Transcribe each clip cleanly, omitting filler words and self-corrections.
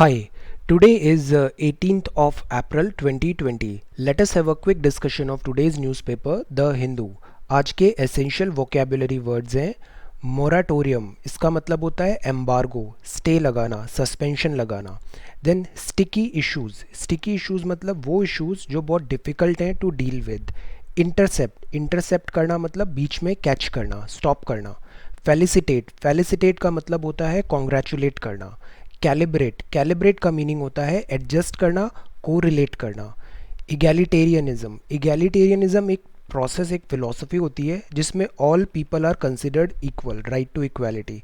Hi, today is 18th of April 2020. Let us have a quick discussion of today's newspaper, The Hindu. आज के essential vocabulary words हैं moratorium, इसका मतलब होता है एम्बार्गो, स्टे लगाना, सस्पेंशन लगाना. देन स्टिकी इश्यूज मतलब वो इश्यूज जो बहुत डिफ़िकल्ट हैं टू डील विद. इंटरसेप्ट करना मतलब बीच में कैच करना, स्टॉप करना. फेलिसिटेट का मतलब होता है कॉन्ग्रेचुलेट करना. कैलिब्रेट का मीनिंग होता है एडजस्ट करना, कोरिलेट करना. इगैलिटेरियनिज्म एक प्रोसेस, एक फिलॉसफी होती है जिसमें all people are considered equal, right to equality.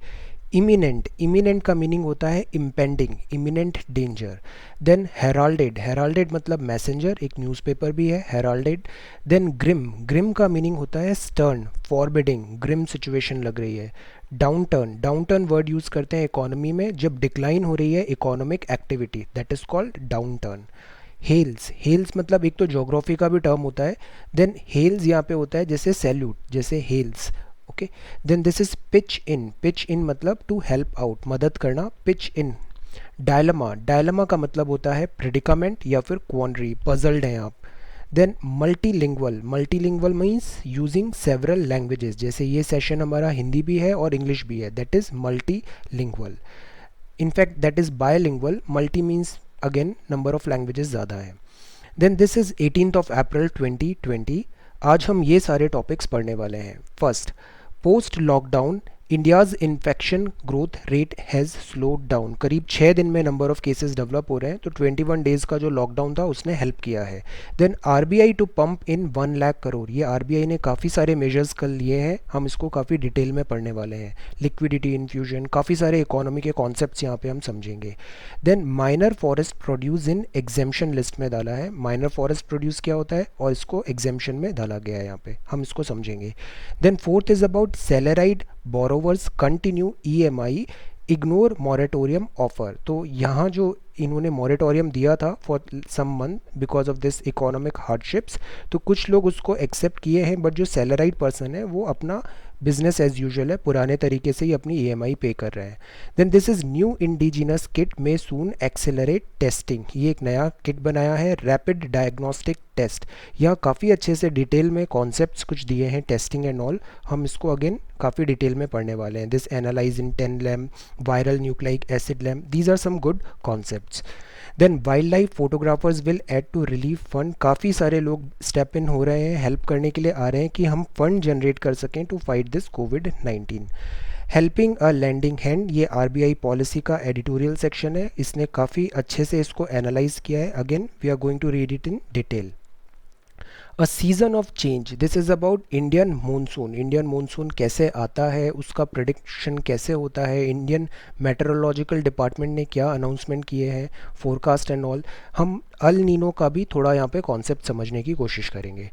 Eminent का मीनिंग होता है impending, eminent danger. Then heralded मतलब मैसेंजर, एक न्यूज़पेपर भी है हेराल्डेड. देन ग्रिम का मीनिंग होता है स्टर्न, फॉरबिडिंग, ग्रिम सिचुएशन लग रही है. डाउन टर्न वर्ड यूज़ करते हैं इकोनॉमी में जब डिक्लाइन हो रही है economic activity, that is called downturn. हेल्स मतलब एक तो ज्योग्राफी का भी टर्म होता है. देन हेल्स यहाँ पे होता है जैसे सैल्यूट, जैसे हेल्स. Okay. Then this is pitch in मतलब टू हेल्प आउट, मदद करना, पिच इन. डायलमा का मतलब होता है प्रेडिकामेंट या फिर क्वांड्री, पजल्ड हैं आप. Then multilingual means using several languages, जैसे ये सेशन हमारा हिंदी भी है और इंग्लिश भी है, that is multilingual. In fact that is bilingual. Multi means again number of languages ज़्यादा है. Then this is 18th of April 2020. आज हम ये सारे टॉपिक्स पढ़ने वाले हैं. First, post lockdown India's infection growth rate has slowed down. करीब 6 दिन में नंबर ऑफ केसेस डेवलप हो रहे हैं, तो 21 डेज़ का जो लॉकडाउन था उसने हेल्प किया है. Then RBI to pump in 1 lakh crore. ये आरबीआई ने काफ़ी सारे मेजर्स कर लिए हैं, हम इसको काफ़ी डिटेल में पढ़ने वाले हैं. लिक्विडिटी इन्फ्यूजन, काफ़ी सारे इकोनॉमी के कॉन्सेप्ट्स यहाँ पे हम समझेंगे. Then minor forest produce in exemption list में डाला है. माइनर फॉरेस्ट प्रोड्यूस क्या होता है और इसको एग्जेम्पशन में डाला गया है, यहाँ पे हम इसको समझेंगे. Then fourth is about salaried borrowers continue EMI ignore moratorium offer. तो यहाँ जो इन्होंने मॉरेटोरियम दिया था for some month because of this economic hardships, तो कुछ लोग उसको एक्सेप्ट किए हैं, बट जो सैलराइड पर्सन है वो अपना बिजनेस एज यूजुअल है, पुराने तरीके से ही अपनी ईएमआई पे कर रहे हैं. Then this is new indigenous kit में सून एक्सेलरेट टेस्टिंग. ये एक नया किट बनाया है, रैपिड डायग्नोस्टिक टेस्ट. यहाँ काफ़ी अच्छे से डिटेल में कॉन्सेप्ट्स कुछ दिए हैं, टेस्टिंग एंड ऑल. हम इसको अगेन काफ़ी डिटेल में पढ़ने वाले हैं. This analyse in 10 lamp, viral nucleic acid lamp, these are some good concepts. Then wildlife photographers will add to relief fund. काफ़ी सारे लोग स्टेप इन हो रहे हैं, हेल्प करने के लिए आ रहे हैं कि हम फंड जनरेट कर सकें टू फाइट दिस कोविड-19. हेल्पिंग अ लैंडिंग हैंड, ये आरबीआई पॉलिसी का एडिटोरियल सेक्शन है, इसने काफ़ी अच्छे से इसको एनालाइज किया है. Again we are going to read it in detail. A season of change, this is about Indian monsoon. Indian monsoon कैसे आता है, उसका प्रिडिक्शन कैसे होता है, इंडियन मेट्रोलॉजिकल डिपार्टमेंट ने क्या अनाउंसमेंट किए हैं, फोरकास्ट एंड ऑल. हम अल नीनो का भी थोड़ा यहाँ पे कॉन्सेप्ट समझने की कोशिश करेंगे.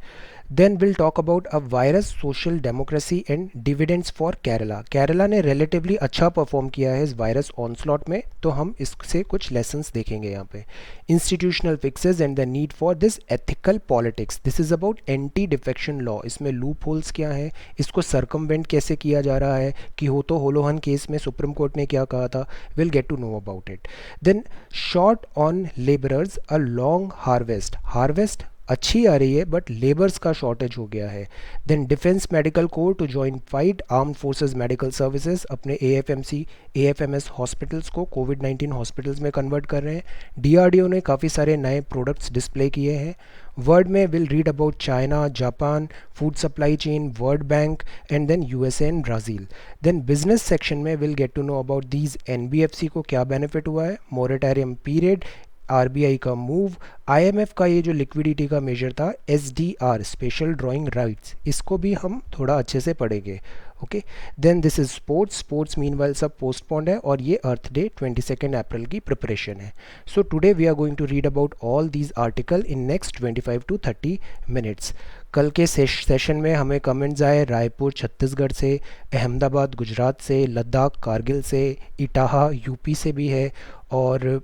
Then will talk about a virus, social democracy and dividends for Kerala. Kerala ने रिलेटिवली अच्छा परफॉर्म किया है इस वायरस ऑनस्लॉट में, तो हम इससे कुछ लेसन्स देखेंगे यहाँ पे. Institutional fixes and the need for this ethical politics, this is about anti defection law. इसमें लूप होल्स क्या हैं, इसको सरकमवेंट कैसे किया जा रहा है, कि हो तो होलोहन केस में सुप्रीम कोर्ट ने क्या कहा था, will get to know about it. Then short on labourers, a long harvest अच्छी आ रही है बट लेबर्स का शॉर्टेज हो गया है. Then defence medical corps to join fight armed forces medical services, अपने एएफएमएस हॉस्पिटल्स को कोविड-19 हॉस्पिटल्स में कन्वर्ट कर रहे हैं. डीआरडीओ ने काफ़ी सारे नए प्रोडक्ट्स डिस्प्ले किए हैं. वर्ड में will read about China, Japan, food supply chain, world bank and then USA and Brazil. Then business section में will get to know about these NBFC को क्या बेनिफिट हुआ है, मोरेटोरियम पीरियड, आरबीआई का move, IMF का ये जो liquidity का मेजर था, एसडीआर स्पेशल ड्राइंग राइट्स, इसको भी हम थोड़ा अच्छे से पढ़ेंगे. Okay. Then this is sports meanwhile सब पोस्टपोन्ड है, और ये अर्थ डे 22 अप्रैल की प्रिपरेशन है. So today we are going to read about all these article in next 25 to 30 minutes. कल के सेशन में हमें कमेंट्स आए रायपुर छत्तीसगढ़ से, अहमदाबाद गुजरात से, लद्दाख कारगिल से, इटाहा यूपी से भी है, और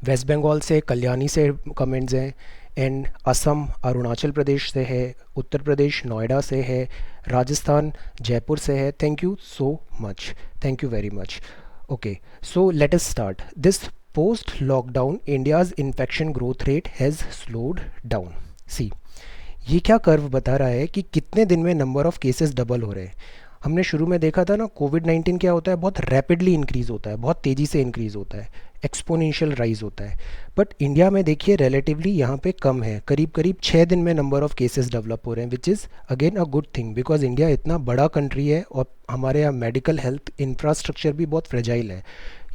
वेस्ट बंगाल से, कल्याणी से कमेंट्स हैं, एंड असम अरुणाचल प्रदेश से है, उत्तर प्रदेश नोएडा से है, राजस्थान जयपुर से है. Thank you so much, thank you very much. Okay, so let us start. This post lockdown India's infection growth rate has slowed down. See, ये क्या कर्व बता रहा है कि कितने दिन में नंबर ऑफ केसेस डबल हो रहे हैं। हमने शुरू में देखा था ना, कोविड-19 क्या होता है, बहुत रैपिडली इंक्रीज़ होता है, बहुत तेज़ी से इंक्रीज़ होता है, एक्सपोनेंशियल राइज होता है। बट इंडिया में देखिए रिलेटिवली यहाँ पे कम है, करीब करीब 6 दिन में नंबर ऑफ केसेस डेवलप हो रहे हैं, विच is again a good thing, because India इतना बड़ा कंट्री है और हमारे यहाँ मेडिकल हेल्थ इंफ्रास्ट्रक्चर भी बहुत फ्रेजाइल है।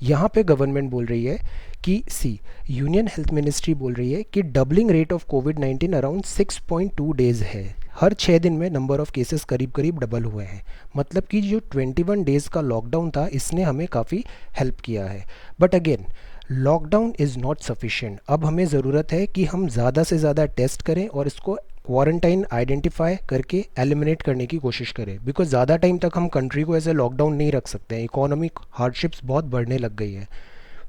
यहाँ पे गवर्नमेंट बोल रही है कि सी, यूनियन हेल्थ मिनिस्ट्री बोल रही है कि doubling rate of covid around 6.2 days है। हर 6 दिन में नंबर ऑफ केसेस करीब करीब डबल हुए हैं। मतलब कि जो 21 डेज़ का लॉकडाउन था, इसने हमें काफ़ी हेल्प किया है। But again, lockdown is not sufficient. अब हमें ज़रूरत है कि हम ज़्यादा से ज़्यादा टेस्ट करें और इसको क्वारंटाइन आइडेंटिफाई करके एलिमिनेट करने की कोशिश करें, बिकॉज ज़्यादा टाइम तक हम कंट्री को ऐसे लॉकडाउन नहीं रख सकते हैं। इकोनॉमिक हार्डशिप्स बहुत बढ़ने लग गई है।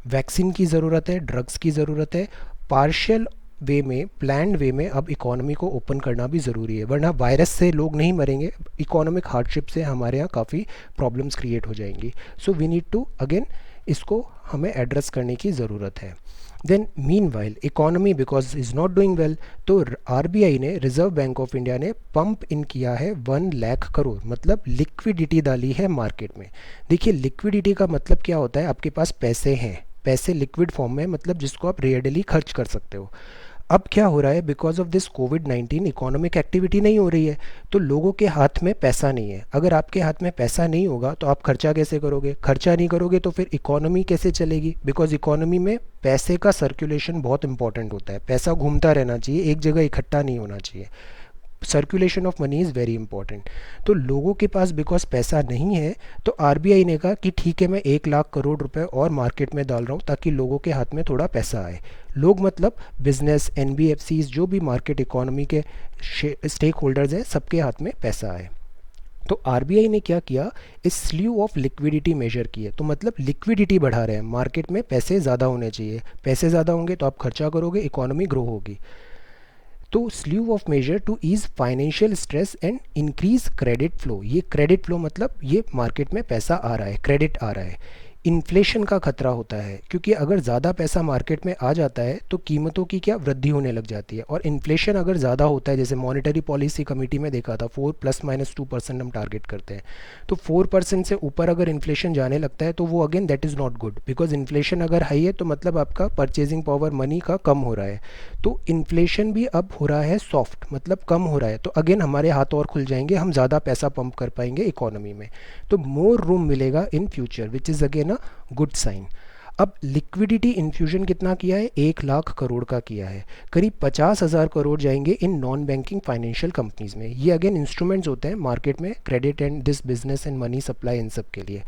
वैक्सीन की ज़रूरत है, ड्रग्स की ज़रूरत है, पार्शियल वे में, प्लान्ड वे में अब इकोनॉमी को ओपन करना भी ज़रूरी है, वरना वायरस से लोग नहीं मरेंगे, इकोनॉमिक हार्डशिप से हमारे यहाँ काफ़ी प्रॉब्लम्स क्रिएट हो जाएंगी। So we need to again इसको हमें एड्रेस करने की ज़रूरत है। Then meanwhile economy because is not doing well, तो आरबीआई ने, रिजर्व बैंक ऑफ इंडिया ने पंप इन किया है 1 लाख करोड़, मतलब लिक्विडिटी डाली है मार्केट में। देखिए, लिक्विडिटी का मतलब क्या होता है, आपके पास पैसे हैं, पैसे लिक्विड फॉर्म में, मतलब जिसको आप रेयरली खर्च कर सकते हो। अब क्या हो रहा है, because of this covid economic activity नहीं हो रही है, तो लोगों के हाथ में पैसा नहीं है। अगर आपके हाथ में पैसा नहीं होगा तो आप खर्चा कैसे करोगे, खर्चा नहीं करोगे तो फिर इकोनॉमी कैसे चलेगी, बिकॉज इकोनॉमी में पैसे का सर्कुलेशन बहुत इंपॉर्टेंट होता है। पैसा घूमता रहना चाहिए, एक जगह इकट्ठा नहीं होना चाहिए। Circulation of money is very important. तो लोगों के पास बिकॉज पैसा नहीं है, तो आरबीआई ने कहा कि ठीक है, मैं 1 लाख करोड़ रुपए और मार्केट में डाल रहा हूँ ताकि लोगों के हाथ में थोड़ा पैसा आए। लोग मतलब बिजनेस, एनबीएफसीज, जो भी मार्केट इकोनॉमी के स्टेक होल्डर्स हैं, सबके हाथ में पैसा आए। तो आरबीआई ने क्या किया, इस स्लीव ऑफ लिक्विडिटी मेजर किए, तो मतलब लिक्विडिटी बढ़ा रहे हैं, मार्केट में पैसे ज़्यादा होने चाहिए। पैसे ज़्यादा होंगे तो आप खर्चा करोगे, इकोनॉमी ग्रो होगी। तो slew of measure to ease financial stress and increase credit flow. ये क्रेडिट फ्लो मतलब ये मार्केट में पैसा आ रहा है, क्रेडिट आ रहा है। इन्फ्लेशन का खतरा होता है, क्योंकि अगर ज़्यादा पैसा मार्केट में आ जाता है तो कीमतों की क्या वृद्धि होने लग जाती है। और इन्फ्लेशन अगर ज़्यादा होता है, जैसे मॉनेटरी पॉलिसी कमेटी में देखा था, 4 ±2% हम टारगेट करते हैं, तो 4% से ऊपर अगर इन्फ्लेशन जाने लगता है तो वो again that is not good, because inflation अगर हाई है तो मतलब आपका परचेजिंग पावर मनी का कम हो रहा है। तो इन्फ्लेशन भी अब हो रहा है सॉफ्ट, मतलब कम हो रहा है, तो अगेन हमारे हाथ और खुल जाएंगे, हम ज़्यादा पैसा पंप कर पाएंगे इकोनॉमी में, तो मोर रूम मिलेगा in future, which is again good sign. अब लिक्विडिटी इन्फ्यूजन कितना किया है, 1 लाख करोड़ का किया है। करीब 50,000 करोड़ जाएंगे इन नॉन बैंकिंग फाइनेंशियल कंपनीज में। ये अगेन इंस्ट्रूमेंट्स होते हैं मार्केट में, credit and this business and money supply, इन सब के लिए।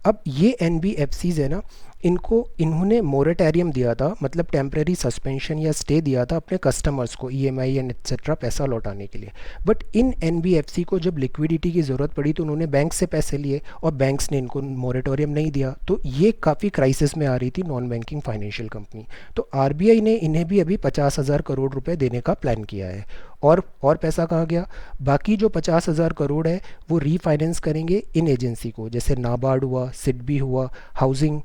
अब ये एनबीएफसीज है ना, इन्होंने मोरेटोरियम दिया था, मतलब टेम्प्रेरी सस्पेंशन या स्टे दिया था अपने कस्टमर्स को, ईएमआई एंड एक्सेट्रा पैसा लौटाने के लिए। बट इन एनबीएफसी को जब लिक्विडिटी की ज़रूरत पड़ी तो उन्होंने बैंक से पैसे लिए और बैंक्स ने इनको मोरेटोरियम नहीं दिया, तो ये काफ़ी क्राइसिस में आ रही थी नॉन बैंकिंग फाइनेंशियल कंपनी। तो आरबीआई ने इन्हें भी अभी 50,000 करोड़ रुपए देने का प्लान किया है। और पैसा कहाँ गया, बाकी जो 50,000 करोड़ है वो रीफाइनेंस करेंगे इन एजेंसी को, जैसे नाबार्ड हुआ, सिडबी हुआ, हाउसिंग।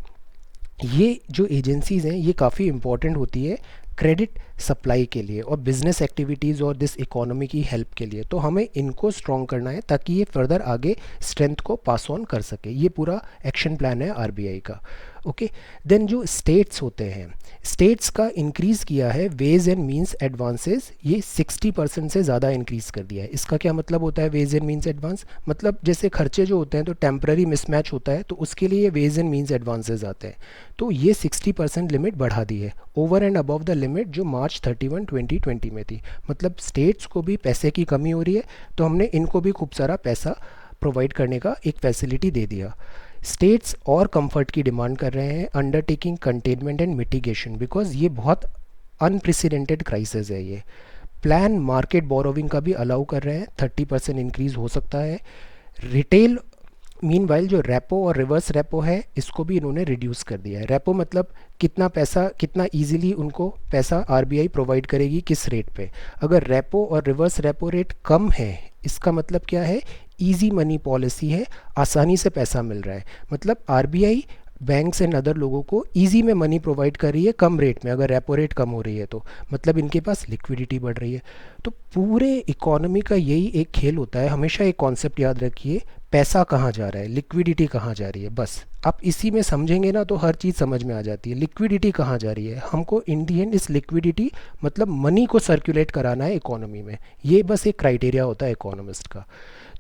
ये जो एजेंसीज़ हैं ये काफ़ी इंपॉर्टेंट होती है क्रेडिट सप्लाई के लिए और बिज़नेस एक्टिविटीज़ और दिस इकोनॉमी की हेल्प के लिए। तो हमें इनको स्ट्रॉन्ग करना है ताकि ये फर्दर आगे स्ट्रेंथ को पास ऑन कर सके। ये पूरा एक्शन प्लान है आरबीआई का। ओके, देन जो स्टेट्स होते हैं, स्टेट्स का इंक्रीज़ किया है वेज एंड मींस एडवांसेस, ये 60% से ज़्यादा इंक्रीज़ कर दिया है। इसका क्या मतलब होता है वेज एंड मींस एडवांस, मतलब जैसे खर्चे जो होते हैं तो टेम्प्रेरी मिसमैच होता है, तो उसके लिए वेज एंड मींस एडवांसेस आते हैं। तो ये 60% लिमिट बढ़ा दी है over and above the limit जो मार्च 31, 2020 में थी। मतलब स्टेट्स को भी पैसे की कमी हो रही है, तो हमने इनको भी खूब सारा पैसा प्रोवाइड करने का एक फैसिलिटी दे दिया। स्टेट्स और कंफर्ट की डिमांड कर रहे हैं, undertaking containment and mitigation, because ये बहुत अनप्रेसिडेंटेड क्राइसिस है। ये प्लान मार्केट बोरोविंग का भी अलाउ कर रहे हैं, 30% इंक्रीज़ हो सकता है। रिटेल मीनवाइल जो रेपो और रिवर्स रेपो है इसको भी इन्होंने रिड्यूस कर दिया है। रेपो मतलब कितना पैसा, कितना इजीली उनको पैसा आरबीआई प्रोवाइड करेगी, किस रेट पे। अगर रेपो और रिवर्स रेपो रेट कम है, इसका मतलब क्या है, इजी मनी पॉलिसी है, आसानी से पैसा मिल रहा है। मतलब आरबीआई बैंक्स एंड अदर लोगों को ईजी में मनी प्रोवाइड कर रही है कम रेट में, अगर रेपो रेट कम हो रही है तो मतलब इनके पास लिक्विडिटी बढ़ रही है। तो पूरे इकोनॉमी का यही एक खेल होता है, हमेशा एक कॉन्सेप्ट याद रखिए, पैसा कहाँ जा रहा है, लिक्विडिटी कहाँ जा रही है, बस आप इसी में समझेंगे ना तो हर चीज़ समझ में आ जाती है। लिक्विडिटी कहाँ जा रही है, हमको इन दी एंड इस लिक्विडिटी मतलब मनी को सर्कुलेट कराना है इकोनॉमी में, ये बस एक क्राइटेरिया होता है इकोनॉमिस्ट का।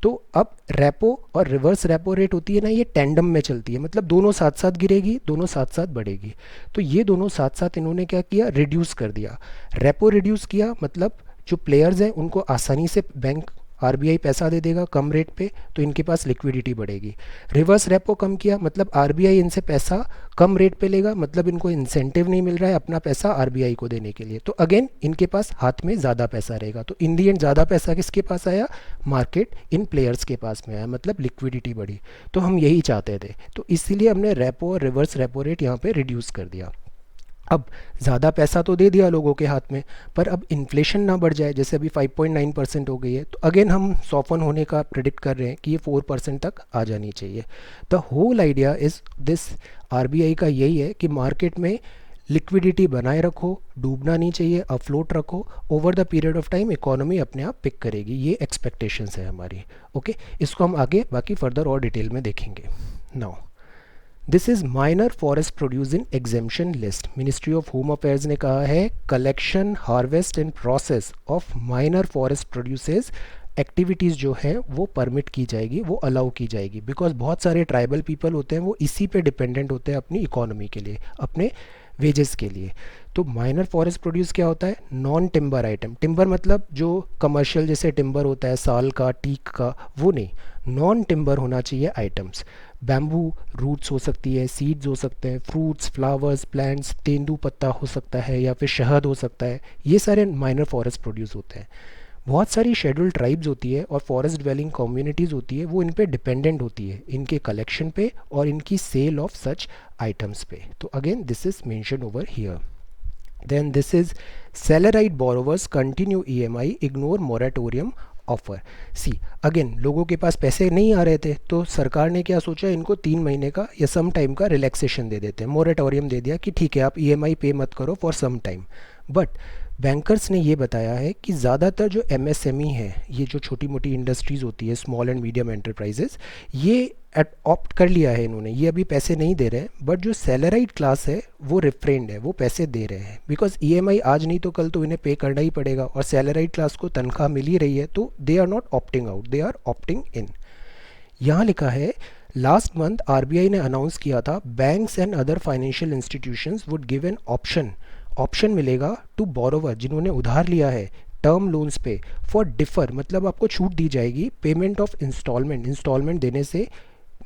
तो अब रेपो और रिवर्स रेपो रेट होती है ना, ये टैंडम में चलती है, मतलब दोनों साथ साथ गिरेगी, दोनों साथ साथ बढ़ेगी। तो ये दोनों साथ साथ इन्होंने क्या किया, रिड्यूस कर दिया। रेपो रिड्यूस किया मतलब जो प्लेयर्स हैं उनको आसानी से बैंक आरबीआई पैसा दे देगा कम रेट पे, तो इनके पास लिक्विडिटी बढ़ेगी। रिवर्स रेपो कम किया मतलब आरबीआई इनसे पैसा कम रेट पे लेगा, मतलब इनको इंसेंटिव नहीं मिल रहा है अपना पैसा आरबीआई को देने के लिए, तो अगेन इनके पास हाथ में ज़्यादा पैसा रहेगा। तो इन दी एंड ज़्यादा पैसा किसके पास आया, मार्केट इन प्लेयर्स के पास में आया, मतलब लिक्विडिटी बढ़ी। तो हम यही चाहते थे, तो इसीलिए हमने रेपो और रिवर्स रेपो रेट यहाँ पे रिड्यूस कर दिया। अब ज़्यादा पैसा तो दे दिया लोगों के हाथ में, पर अब इन्फ्लेशन ना बढ़ जाए, जैसे अभी 5.9% हो गई है, तो अगेन हम सॉफन होने का प्रिडिक्ट कर रहे हैं कि ये 4% तक आ जानी चाहिए। The whole idea is this, RBI का यही है कि मार्केट में लिक्विडिटी बनाए रखो, डूबना नहीं चाहिए, अफ्लोट रखो, over the period of time economy अपने आप पिक करेगी, ये एक्सपेक्टेशंस है हमारी। ओके, इसको हम आगे बाकी फर्दर और डिटेल में देखेंगे। Now this is minor forest produce in exemption list. Ministry of home affairs ने कहा है collection, harvest and process of minor forest produces activities जो है वो परमिट की जाएगी, वो अलाउ की जाएगी, बिकॉज बहुत सारे ट्राइबल पीपल होते हैं वो इसी पे डिपेंडेंट होते हैं अपनी इकोनॉमी के लिए, अपने वेजेस के लिए। तो माइनर फॉरेस्ट प्रोड्यूस क्या होता है, नॉन टिम्बर आइटम। टिम्बर मतलब जो कमर्शियल जैसे टिम्बर होता है साल का, टीक का, वो नहीं, नॉन टिम्बर होना चाहिए आइटम्स। बैम्बू रूट्स हो सकती है, सीड्स हो सकते हैं, फ्रूट्स, फ्लावर्स, प्लांट्स, तेंदू पत्ता हो सकता है या फिर शहद हो सकता है, ये सारे माइनर फॉरेस्ट प्रोड्यूस होते हैं। बहुत सारी शेड्यूल्ड ट्राइब्स होती है और फॉरेस्ट ड्वेलिंग कम्युनिटीज़ होती है, वो इन पे डिपेंडेंट होती है, इनके कलेक्शन पे और इनकी सेल ऑफ सच आइटम्स पे। तो again this is mention over here. Then this is salaried borrowers continue EMI, ignore moratorium offer. See again लोगों के पास पैसे नहीं आ रहे थे, तो सरकार ने क्या सोचा, इनको 3 महीने का या सम टाइम का रिलैक्सेशन दे देते हैं, मोरेटोरियम दे दिया कि ठीक है आप ईएमआई पे मत करो for some time. But bankers ने ये बताया है कि ज़्यादातर जो एमएसएमई है, ये जो छोटी मोटी इंडस्ट्रीज़ होती है, स्मॉल एंड मीडियम एंटरप्राइजेस, ये ऑप्ट कर लिया है इन्होंने, ये अभी पैसे नहीं दे रहे हैं। बट जो सैलराइड क्लास है वो रिफ्रेंड है, वो पैसे दे रहे हैं, बिकॉज ईएमआई आज नहीं तो कल तो इन्हें पे करना ही पड़ेगा, और सैलराइड क्लास को तनख्वाह मिल ही रही है, तो they are not opting out, they are opting in. यहाँ लिखा है लास्ट मंथ आरबीआई ने अनाउंस किया था banks and other financial institutions would give an option मिलेगा टू बोरोवर, जिन्होंने उधार लिया है टर्म लोन्स पे, फॉर डिफर मतलब आपको छूट दी जाएगी पेमेंट ऑफ इंस्टॉलमेंट देने से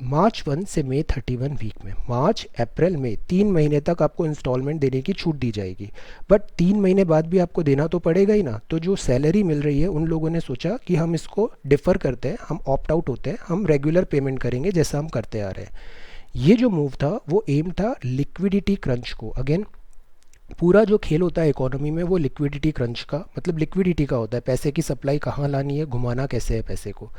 मार्च 1 से मई 31 वीक में, मार्च अप्रैल मई 3 महीने तक आपको इंस्टॉलमेंट देने की छूट दी जाएगी। बट 3 महीने बाद भी आपको देना तो पड़ेगा ही ना, तो जो सैलरी मिल रही है उन लोगों ने सोचा कि हम इसको डिफ़र करते हैं, हम ऑप्ट आउट होते हैं, हम रेगुलर पेमेंट करेंगे जैसा हम करते आ रहे हैं। ये जो मूव था वो एम था लिक्विडिटी क्रंच को। अगेन पूरा जो खेल होता है इकोनॉमी में वो लिक्विडिटी क्रंच का, मतलब लिक्विडिटी का होता है, पैसे की सप्लाई कहाँ लानी है, घुमाना कैसे है पैसे को,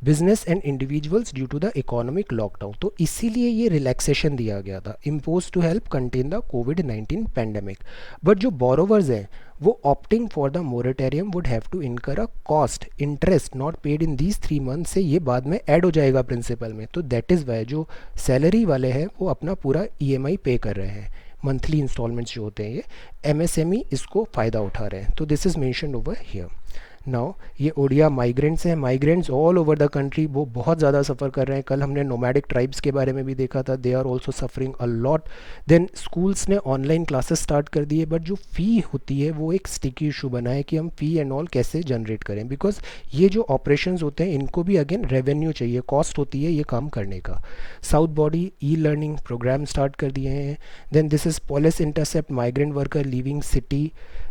business and individuals due to the economic lockdown. तो इसीलिए ये रिलैक्सेशन दिया गया था, impose to help contain the कोविड-19 पैंडेमिक। बट जो बोरोवर्स हैं वो opting for the moratorium would have to incur a cost interest not paid in these 3 month, से ये बाद में ऐड हो जाएगा प्रिंसिपल में। तो दैट इज़ वाई जो सैलरी वाले हैं वो अपना पूरा ईएमआई पे कर रहे हैं, मंथली इंस्टॉलमेंट्स जो होते हैं, ये एमएसएमई इसको फ़ायदा उठा रहे हैं। तो this is mentioned over here. Now ये ओडिया माइग्रेंट्स हैं, migrants all over the country वो बहुत ज़्यादा सफ़र कर रहे हैं। कल हमने नोमैडिक ट्राइब्स के बारे में भी देखा था, they are also suffering a lot. Then schools ने ऑनलाइन क्लासेस स्टार्ट कर दिए, बट जो फ़ी होती है वो एक स्टिकी इशू बना है कि हम फ़ी एंड ऑल कैसे जनरेट करें, बिकॉज ये जो ऑपरेशंस होते हैं इनको भी अगेन रेवेन्यू चाहिए, कॉस्ट होती है ये काम करने का। South body e learning program start कर दिए हैं। Then this is police intercept migrant worker leaving city.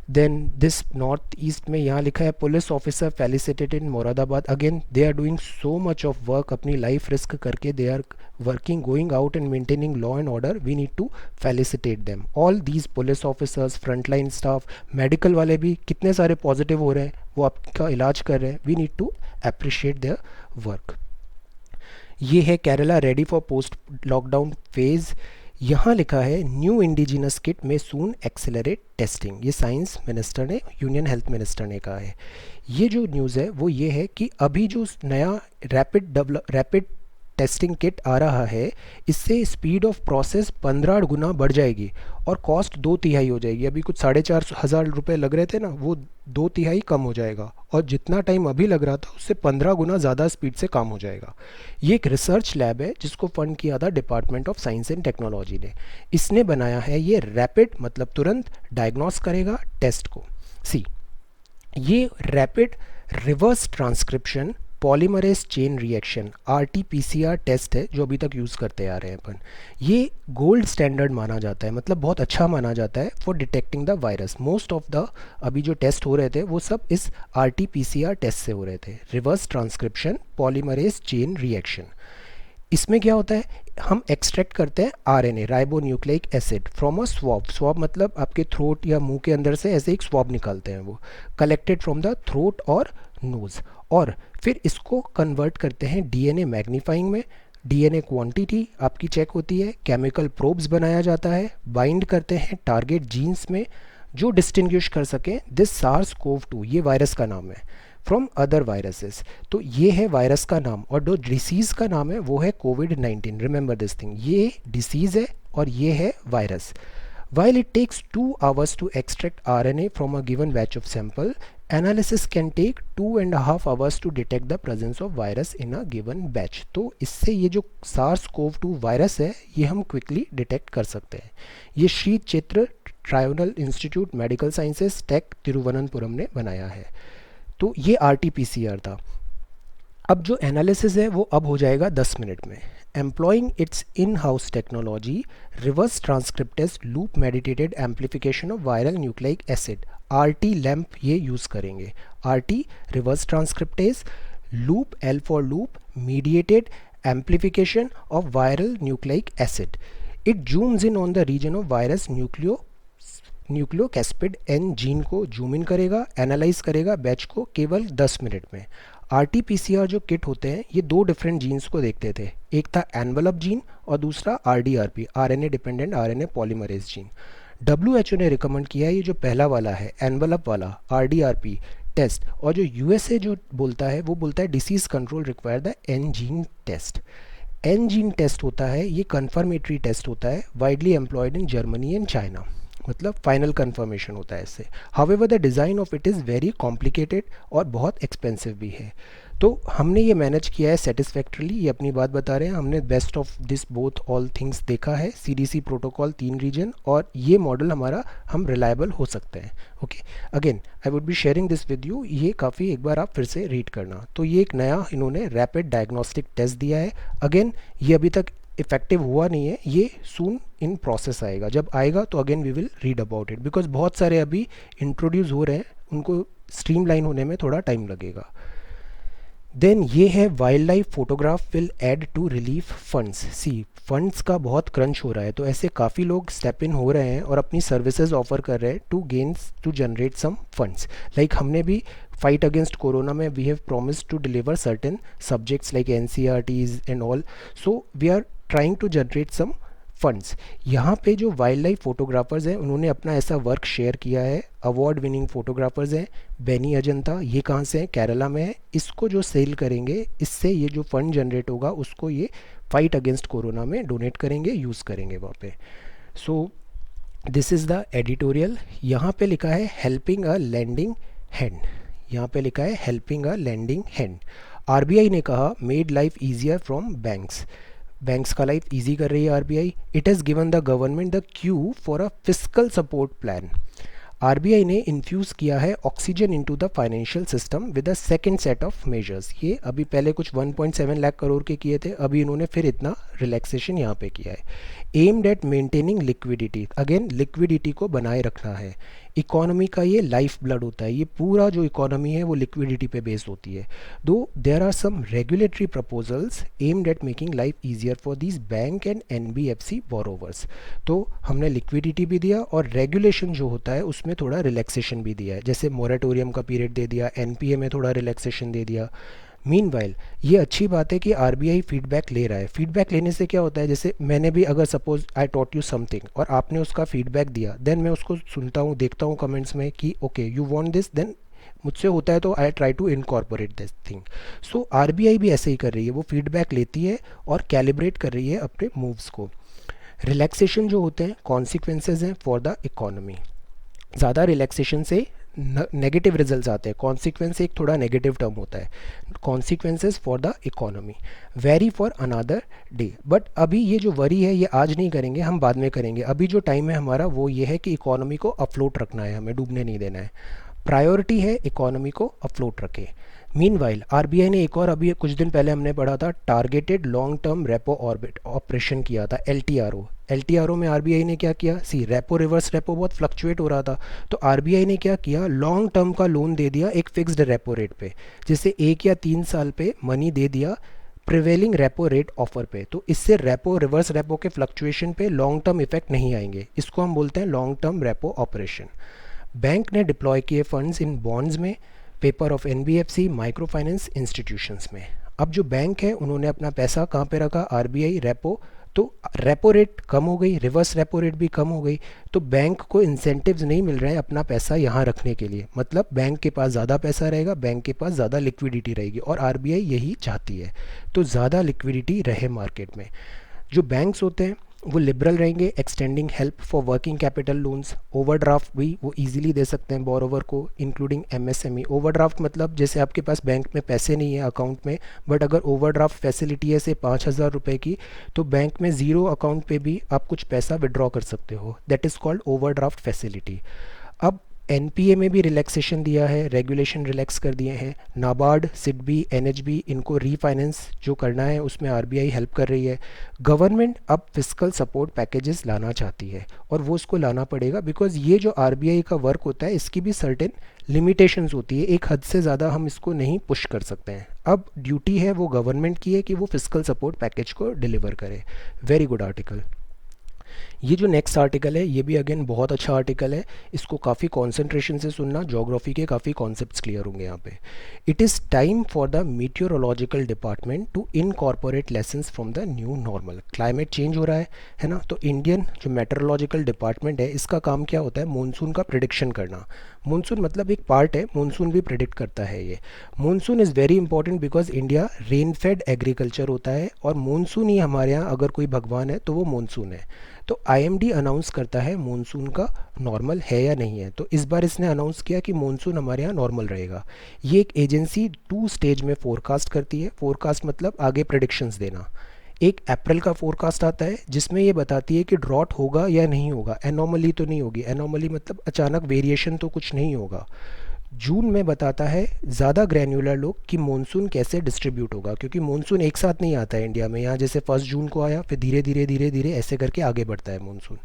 Then this north east में यहाँ लिखा है police officer felicitated in Moradabad. Again they are doing so much of work, अपनी life risk करके they are working, going out and maintaining law and order. We need to felicitate them, all these police officers, frontline staff, medical वाले भी कितने सारे positive हो रहे हैं, वो आपका इलाज कर रहे हैं। We need to appreciate their work. ये है Kerala ready for post lockdown phase. यहाँ लिखा है न्यू इंडिजिनस किट में सून एक्सेलरेट टेस्टिंग। ये साइंस मिनिस्टर ने, यूनियन हेल्थ मिनिस्टर ने कहा है। ये जो न्यूज़ है वो ये है कि अभी जो नया रैपिड टेस्टिंग किट आ रहा है, इससे स्पीड ऑफ प्रोसेस 15 गुना बढ़ जाएगी और कॉस्ट 2/3 हो जाएगी। अभी कुछ 4,500 रुपये लग रहे थे ना, वो 2/3 कम हो जाएगा और जितना टाइम अभी लग रहा था उससे 15 गुना ज़्यादा स्पीड से काम हो जाएगा। ये एक रिसर्च लैब है जिसको फंड किया था department of science and technology ने। इसने बनाया है ये रैपिड, मतलब तुरंत डायग्नोस करेगा टेस्ट को। सी, ये rapid reverse transcription polymerase chain reaction RT-PCR test है जो अभी तक यूज़ करते आ रहे हैं अपन। ये गोल्ड स्टैंडर्ड माना जाता है, मतलब बहुत अच्छा माना जाता है for detecting the virus. Most of the अभी जो टेस्ट हो रहे थे वो सब इस RT-PCR टेस्ट से हो रहे थे, reverse transcription polymerase chain reaction. इसमें क्या होता है, हम एक्सट्रैक्ट करते हैं RNA, ribo nucleic acid, from a swab. Swab मतलब आपके थ्रोट या मुंह के अंदर से ऐसे एक स्वॉब निकालते हैं, वो कलेक्टेड फ्रॉम द थ्रोट और नोज़, और फिर इसको कन्वर्ट करते हैं DNA मैग्नीफाइंग में। DNA क्वांटिटी आपकी चेक होती है, केमिकल प्रोब्स बनाया जाता है, बाइंड करते हैं टारगेट जीन्स में जो डिस्टिंग्विश कर सकें दिस SARS-CoV-2, ये वायरस का नाम है, फ्रॉम अदर वायरसेस। तो ये है वायरस का नाम, और जो डिसीज़ का नाम है वो है COVID-19। रिमेंबर दिस थिंग, ये डिसीज़ है और ये है virus. While it takes 2 hours to extract RNA from a given batch of sample, analysis can take 2.5 hours to detect the presence of virus in a given batch। तो इससे ये जो SARS-CoV-2 virus है ये हम क्विकली डिटेक्ट कर सकते हैं। ये Sree Chitra tribunal institute medical sciences tech Thiruvananthapuram ने बनाया है। तो ये RT-PCR था। अब जो एनालिसिस है वो अब हो जाएगा 10 मिनट में। Employing its in house technology, reverse transcriptase loop meditated amplification of viral nucleic acid, RT lamp ये यूज़ करेंगे। RT reverse transcriptase loop, L for loop, mediated amplification of viral nucleic acid. It zooms in on the region of virus nucleocapsid N gene को zoom in करेगा, analyze करेगा batch को केवल 10 minute में। RT-PCR जो kit होते हैं ये 2 डिफरेंट जीन्स को देखते थे, एक था एनवलप जीन और दूसरा RDRP, RNA dependent RNA polymerase gene. WHO ने रिकमेंड किया है ये जो पहला वाला है एनवलप वाला RDRP टेस्ट, और जो USA जो बोलता है वो बोलता है disease control require the N gene test. N gene test होता है, ये कन्फर्मेटरी टेस्ट होता है, widely employed in Germany and China, मतलब फाइनल कंफर्मेशन होता है इससे। However the design of it is very complicated और बहुत एक्सपेंसिव भी है। तो हमने ये मैनेज किया है सेटिस्फैक्टरली, ये अपनी बात बता रहे हैं, हमने best of this both all things देखा है, CDC प्रोटोकॉल 3 रीजन, और ये मॉडल हमारा हम रिलायबल हो सकते हैं। Okay, again I would be sharing this with you, ये काफ़ी एक बार आप फिर से रीड करना। तो ये एक नया इन्होंने रैपिड डायग्नोस्टिक टेस्ट दिया है। अगेन ये अभी तक इफेक्टिव हुआ नहीं है, ये सून इन प्रोसेस आएगा, जब आएगा तो again we will read about it, because बहुत सारे अभी इंट्रोड्यूस हो रहे हैं, उनको स्ट्रीमलाइन होने में थोड़ा टाइम लगेगा। देन ये है wildlife photograph will add to relief funds. See, funds का बहुत क्रंच हो रहा है, तो ऐसे काफ़ी लोग स्टेप इन हो रहे हैं और अपनी सर्विसेज ऑफर कर रहे हैं to generate some funds. Like हमने भी फाइट अगेंस्ट कोरोना में we have promised to deliver certain subjects like NCRTs and all, so we are trying to generate some funds. यहाँ पे जो वाइल्ड लाइफ फोटोग्राफर्स हैं उन्होंने अपना ऐसा वर्क शेयर किया है, अवार्ड विनिंग फोटोग्राफर्स हैं। बेनी अजंता, ये कहाँ से हैं, केरला में है। इसको जो सेल करेंगे, इससे ये जो फंड जनरेट होगा उसको ये फाइट अगेंस्ट कोरोना में डोनेट करेंगे, यूज़ करेंगे वहाँ पे। सो दिस इज़ द एडिटोरियल। यहाँ पे लिखा है हेल्पिंग अ लैंडिंग हैंड, यहाँ पे लिखा है helping a landing hand. RBI ने कहा made life easier from banks, banks का लाइफ इजी कर रही है RBI। It has given the government the cue for a fiscal support plan. RBI ने इन्फ्यूज़ किया है oxygen into the financial system with a second set of measures. ये अभी पहले कुछ 1.7 लाख करोड़ के किए थे, अभी इन्होंने फिर इतना रिलैक्सेशन यहाँ पे किया है। Aimed at maintaining liquidity, again liquidity को बनाए रखना है। इकोनॉमी का ये लाइफ ब्लड होता है, ये पूरा जो इकोनॉमी है वो लिक्विडिटी पे बेस्ड होती है। Though there are some regulatory proposals aimed at making life easier for these bank and NBFC borrowers. तो हमने लिक्विडिटी भी दिया और रेगुलेशन जो होता है उसमें थोड़ा रिलैक्सेशन भी दिया है, जैसे मोरेटोरियम का पीरियड दे दिया, NPA में थोड़ा रिलैक्सेशन दे दिया, मीनवाइल ये अच्छी बात है कि आरबीआई फीडबैक ले रहा है। फीडबैक लेने से क्या होता है, जैसे मैंने भी अगर suppose I taught you something और आपने उसका फीडबैक दिया, देन मैं उसको सुनता हूँ, देखता हूँ कमेंट्स में कि okay you want this, then मुझसे होता है तो I try to incorporate this thing. So RBI भी ऐसे ही कर रही है, वो फीडबैक लेती है और कैलिब्रेट कर रही है अपने मूव्स को। रिलैक्सेशन जो होते हैं कॉन्सिक्वेंसेज हैं फॉर द इकोनॉमी। ज़्यादा रिलैक्सेशन से नेगेटिव रिजल्ट्स आते हैं। कॉन्सिक्वेंस एक थोड़ा नेगेटिव टर्म होता है। Consequences for the economy very for another day. But अभी ये जो वरी है ये आज नहीं करेंगे, हम बाद में करेंगे। अभी जो टाइम है हमारा वो ये है कि इकोनॉमी को अफलोट रखना है, हमें डूबने नहीं देना है। प्रायोरिटी है इकोनॉमी को अफलोट रखे। मीनवाइल आरबीआई ने एक और अभी कुछ दिन पहले हमने पढ़ा था targeted long term repo orbit operation किया था, एलटीआरओ। एलटीआरओ में आरबीआई ने क्या किया, सी रेपो रिवर्स रेपो बहुत फ्लक्चुएट हो रहा था, तो आरबीआई ने क्या किया, लॉन्ग टर्म का लोन दे दिया एक फिक्स्ड रेपो रेट पे, जैसे 1 या 3 साल पे मनी दे दिया प्रिवेलिंग रेपो रेट ऑफर पे। तो इससे रेपो रिवर्स रेपो के फ्लक्चुएशन पे लॉन्ग टर्म इफेक्ट नहीं आएंगे। इसको हम बोलते हैं long term repo operation. Bank ने डिप्लॉय किए फंड्स इन बॉन्ड्स में, paper of NBFC, micro finance institutions में। अब जो बैंक है उन्होंने अपना पैसा कहाँ पे रखा, आरबीआई रेपो। तो रेपो रेट कम हो गई, रिवर्स रेपो रेट भी कम हो गई, तो बैंक को इंसेंटिव्स नहीं मिल रहे हैं अपना पैसा यहाँ रखने के लिए। मतलब बैंक के पास ज़्यादा पैसा रहेगा, बैंक के पास ज़्यादा लिक्विडिटी रहेगी, और आरबीआई यही चाहती है। तो ज़्यादा लिक्विडिटी रहे मार्केट में। जो बैंक्स होते हैं वो लिबरल रहेंगे, extending help for working capital loans. Overdraft भी वो इजीली दे सकते हैं बोरोवर को, इंक्लूडिंग एमएसएमई। ओवरड्राफ्ट मतलब जैसे आपके पास बैंक में पैसे नहीं है अकाउंट में, बट अगर ओवरड्राफ्ट फैसिलिटी है से 5,000 रुपये की, तो बैंक में ज़ीरो अकाउंट पे भी आप कुछ पैसा विड्रॉ कर सकते हो। That is called overdraft facility. अब एनपीए में भी रिलैक्सेशन दिया है, रेगुलेशन रिलैक्स कर दिए हैं। नाबार्ड, सिडबी, एनएचबी, इनको रीफाइनेंस जो करना है उसमें आरबीआई हेल्प कर रही है। गवर्नमेंट अब फिस्कल सपोर्ट पैकेजेस लाना चाहती है, और वो उसको लाना पड़ेगा, बिकॉज ये जो आरबीआई का वर्क होता है इसकी भी सर्टेन लिमिटेशंस होती है। एक हद से ज़्यादा हम इसको नहीं पुश कर सकते हैं। अब ड्यूटी है वो गवर्नमेंट की है कि वो फिस्कल सपोर्ट पैकेज को डिलीवर करे। Very good article. ये जो नेक्स्ट आर्टिकल है ये भी अगेन बहुत अच्छा आर्टिकल है, इसको काफ़ी कॉन्सेंट्रेशन से सुनना, ज्योग्राफी के काफ़ी कॉन्सेप्ट्स क्लियर होंगे यहाँ पे। It is time for the meteorological department to incorporate lessons from the new normal. Climate change हो रहा है ना, तो इंडियन जो मेट्रोलॉजिकल डिपार्टमेंट है इसका काम क्या होता है, मानसून का प्रिडिक्शन करना। मानसून मतलब एक पार्ट है, मानसून भी प्रिडिक्ट करता है ये। Monsoon is very important because India rain fade agriculture होता है, और मानसून ही हमारे यहाँ अगर कोई भगवान है तो वो मानसून है। तो आईएमडी अनाउंस करता है मानसून का नॉर्मल है या नहीं है। तो इस बार इसने अनाउंस किया कि मानसून हमारे यहाँ नॉर्मल रहेगा। ये एक एजेंसी 2 स्टेज में फोरकास्ट करती है। फोरकास्ट मतलब आगे प्रेडिक्शंस देना। एक अप्रैल का फोरकास्ट आता है जिसमें ये बताती है कि ड्रॉट होगा या नहीं होगा, एनॉमली तो नहीं होगी। एनॉमली मतलब अचानक वेरिएशन तो कुछ नहीं होगा। जून में बताता है ज़्यादा ग्रैन्युलर लोग कि मानसून कैसे डिस्ट्रीब्यूट होगा, क्योंकि मानसून एक साथ नहीं आता है इंडिया में। यहाँ जैसे 1 जून को आया, फिर धीरे धीरे धीरे धीरे ऐसे करके आगे बढ़ता है मानसून।